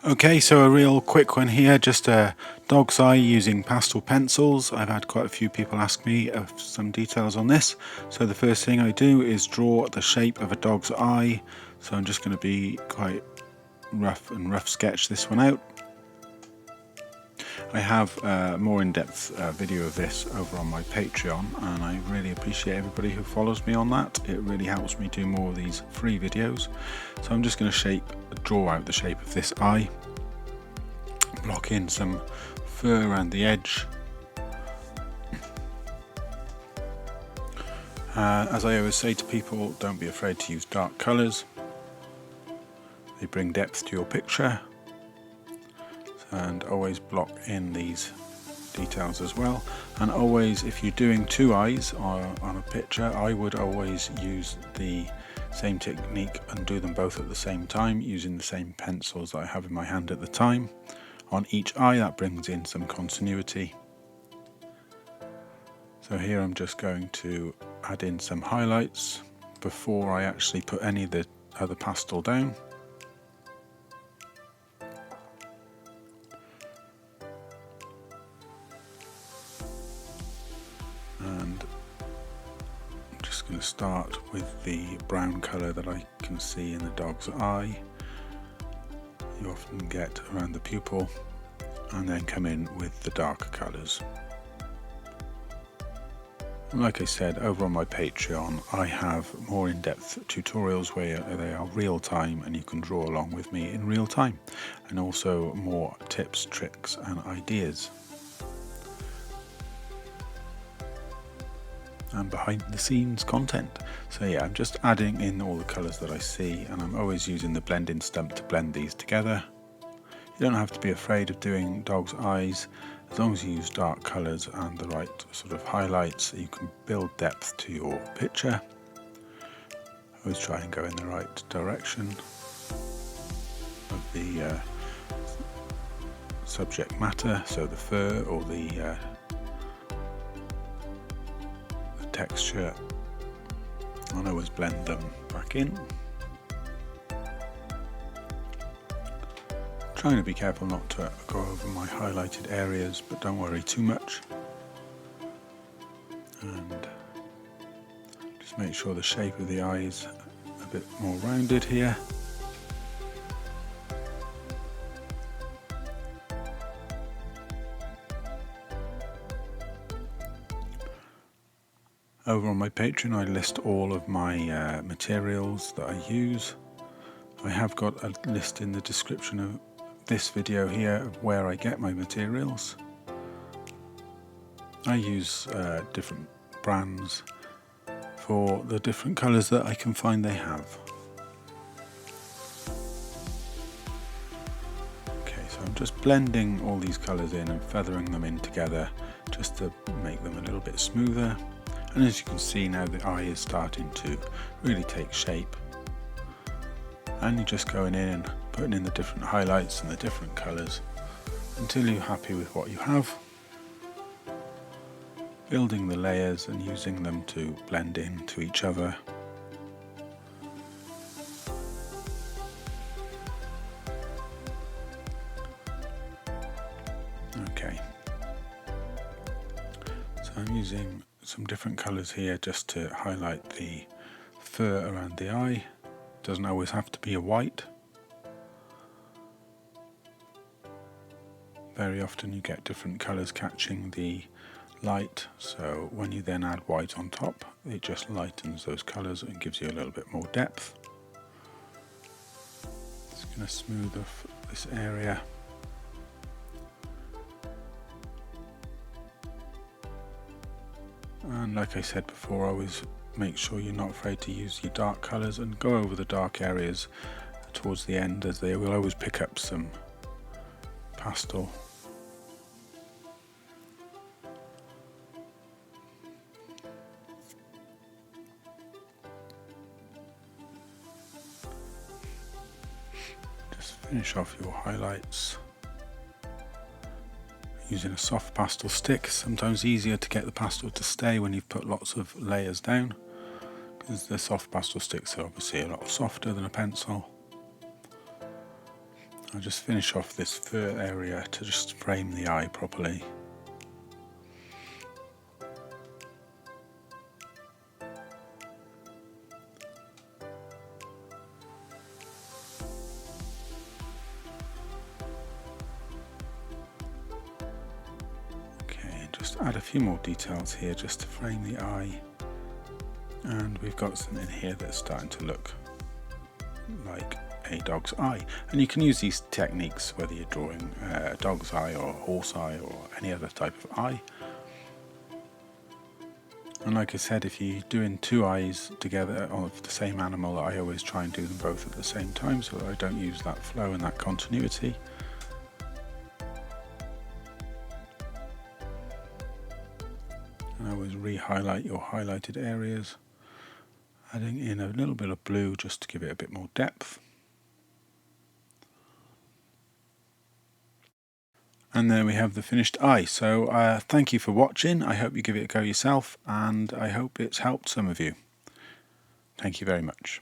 Okay, so a real quick one here, just a dog's eye using pastel pencils. I've had quite a few people ask me of some details on this. So the first thing I do is draw the shape of a dog's eye. So I'm just going to be quite rough sketch this one out. I have a more in-depth video of this over on my Patreon, and I really appreciate everybody who follows me on that. It really helps me do more of these free videos. So I'm just going to draw out the shape of this eye, block in some fur around the edge. As I always say to people, don't be afraid to use dark colours. They bring depth to your picture. And always block in these details as well. And always, if you're doing two eyes on a picture, I would always use the same technique and do them both at the same time using the same pencils that I have in my hand at the time. On each eye, that brings in some continuity. So here I'm just going to add in some highlights before I actually put any of the other pastel down. And I'm just going to start with the brown colour that I can see in the dog's eye. You often get around the pupil, and then come in with the darker colours. And like I said, over on my Patreon I have more in-depth tutorials where they are real time and you can draw along with me in real time, and also more tips, tricks and ideas. And behind the scenes content. So yeah, I'm just adding in all the colours that I see, and I'm always using the blending stump to blend these together. You don't have to be afraid of doing dog's eyes, as long as you use dark colours and the right sort of highlights, you can build depth to your picture. Always try and go in the right direction of the subject matter, so the fur or the texture, and always blend them back in. Trying to be careful not to go over my highlighted areas, but don't worry too much. And just make sure the shape of the eye is a bit more rounded here. Over on my Patreon I list all of my materials that I use. I have got a list in the description of this video here of where I get my materials. I use different brands for the different colours that I can find they have. Okay, so I'm just blending all these colours in and feathering them in together just to make them a little bit smoother. And as you can see now, the eye is starting to really take shape. And you're just going in and putting in the different highlights and the different colours until you're happy with what you have. Building the layers and using them to blend in to each other. Okay. So I'm using some different colours here just to highlight the fur around the eye. Doesn't always have to be a white. Very often you get different colours catching the light, so when you then add white on top, it just lightens those colours and gives you a little bit more depth. Just going to smooth off this area. And like I said before, always make sure you're not afraid to use your dark colours and go over the dark areas towards the end, as they will always pick up some pastel. Just finish off your highlights. Using a soft pastel stick, sometimes easier to get the pastel to stay when you've put lots of layers down, because the soft pastel sticks are obviously a lot softer than a pencil. I'll just finish off this fur area to just frame the eye properly. Okay, just add a few more details here just to frame the eye. And we've got something here that's starting to look like a dog's eye, and you can use these techniques whether you're drawing a dog's eye or a horse eye or any other type of eye. And like I said, if you're doing two eyes together of the same animal, I always try and do them both at the same time so that I don't use that flow and that continuity. And I always re-highlight your highlighted areas, adding in a little bit of blue just to give it a bit more depth. And there we have the finished eye. So thank you for watching. I hope you give it a go yourself, and I hope it's helped some of you. Thank you very much.